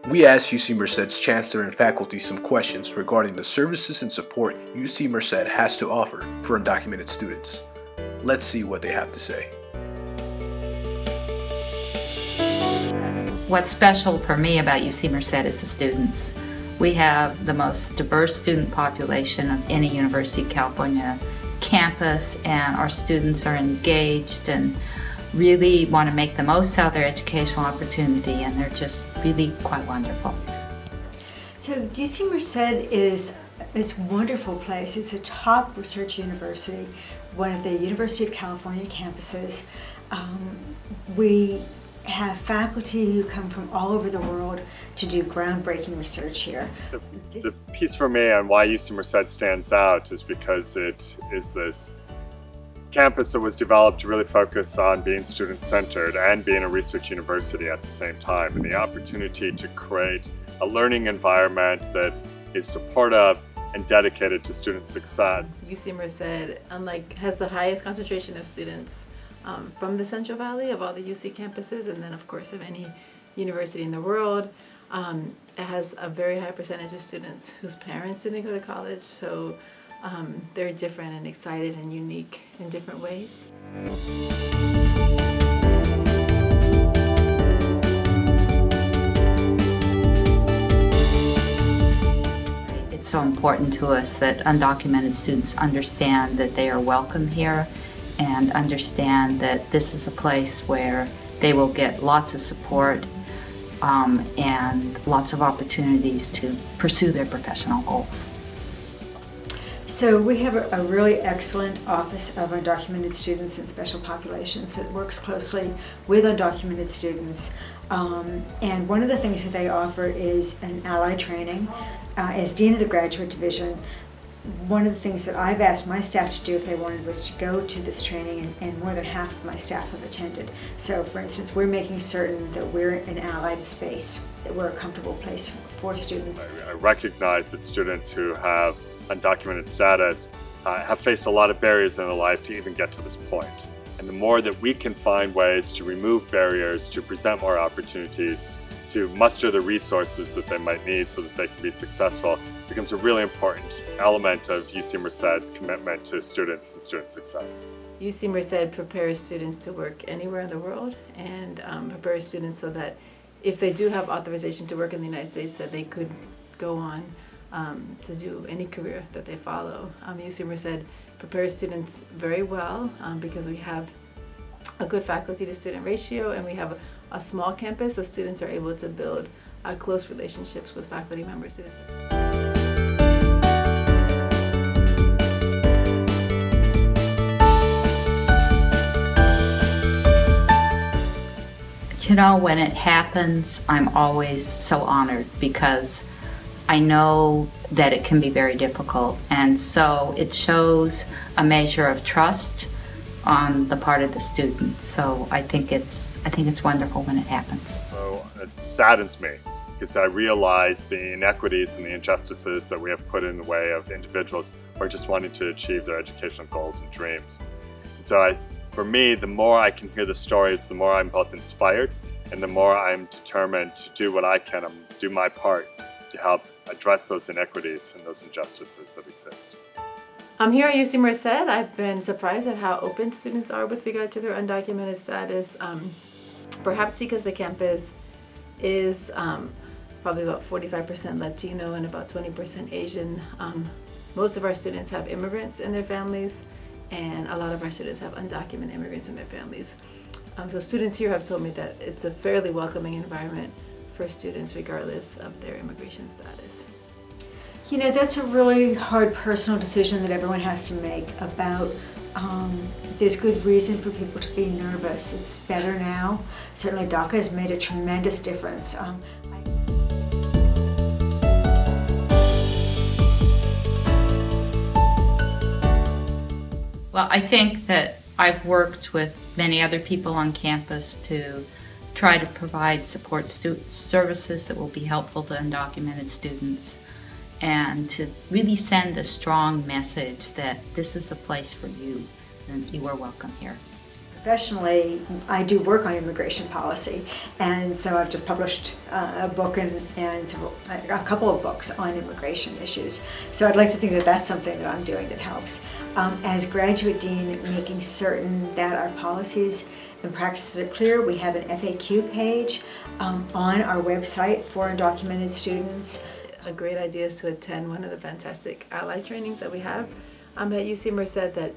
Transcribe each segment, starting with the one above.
We asked UC Merced's Chancellor and faculty some questions regarding the services and support UC Merced has to offer for undocumented students. Let's see what they have to say. What's special for me about UC Merced is the students. We have the most diverse student population of any University of California campus, and our students are engaged and really want to make the most out of their educational opportunity, and they're just really quite wonderful. So UC Merced is a wonderful place. It's a top research university, one of the University of California campuses. We have faculty who come from all over the world to do groundbreaking research here. The piece for me on why UC Merced stands out is because it is this campus that was developed to really focus on being student-centered and being a research university at the same time, and the opportunity to create a learning environment that is supportive and dedicated to student success. UC Merced, has the highest concentration of students from the Central Valley of all the UC campuses, and then of course of any university in the world. It has a very high percentage of students whose parents didn't go to college, so they're different and excited and unique in different ways. It's so important to us that undocumented students understand that they are welcome here and understand that this is a place where they will get lots of support and lots of opportunities to pursue their professional goals. So we have a really excellent Office of Undocumented Students and Special Populations that works closely with undocumented students. And one of the things that they offer is an ally training. As Dean of the Graduate Division, one of the things that I've asked my staff to do if they wanted was to go to this training, and more than half of my staff have attended. So for instance, we're making certain that we're an ally to space, that we're a comfortable place for students. I recognize that students who have undocumented status have faced a lot of barriers in their life to even get to this point. And the more that we can find ways to remove barriers, to present more opportunities, to muster the resources that they might need so that they can be successful, becomes a really important element of UC Merced's commitment to students and student success. UC Merced prepares students to work anywhere in the world, and prepares students so that if they do have authorization to work in the United States, that they could go on to do any career that they follow. UC Merced prepares students very well because we have a good faculty to student ratio, and we have a small campus, so students are able to build close relationships with faculty members. You know, when it happens, I'm always so honored because I know that it can be very difficult, and so it shows a measure of trust on the part of the student. So I think it's wonderful when it happens. So it saddens me because I realize the inequities and the injustices that we have put in the way of individuals who are just wanting to achieve their educational goals and dreams. And so for me, the more I can hear the stories, the more I'm both inspired and the more I'm determined to do what I can, do my part to help address those inequities and those injustices that exist. Here at UC Merced, I've been surprised at how open students are with regard to their undocumented status, perhaps because the campus is probably about 45% Latino and about 20% Asian. Most of our students have immigrants in their families, and a lot of our students have undocumented immigrants in their families. So students here have told me that it's a fairly welcoming environment for students regardless of their immigration status. You know, that's a really hard personal decision that everyone has to make about, there's good reason for people to be nervous. It's better now. Certainly DACA has made a tremendous difference. Well, I think that I've worked with many other people on campus to try to provide support services that will be helpful to undocumented students, and to really send a strong message that this is a place for you and you are welcome here. professionally, I do work on immigration policy, and so I've just published a book and a couple of books on immigration issues. So I'd like to think that that's something that I'm doing that helps. As graduate dean, making certain that our policies and practices are clear. We have an FAQ page on our website for undocumented students. A great idea is to attend one of the fantastic ally trainings that we have at UC Merced that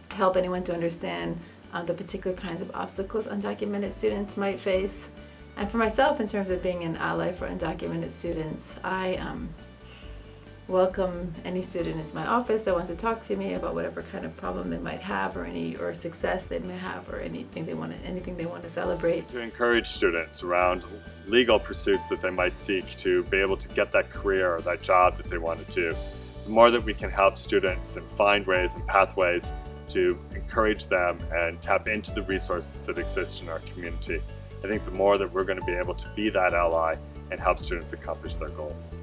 help anyone to understand the particular kinds of obstacles undocumented students might face. And for myself, in terms of being an ally for undocumented students, I welcome any student into my office that wants to talk to me about whatever kind of problem they might have, or success they may have, or anything they want to celebrate. To encourage students around legal pursuits that they might seek to be able to get that career or that job that they want to do. The more that we can help students and find ways and pathways to encourage them and tap into the resources that exist in our community, I think the more that we're going to be able to be that ally and help students accomplish their goals.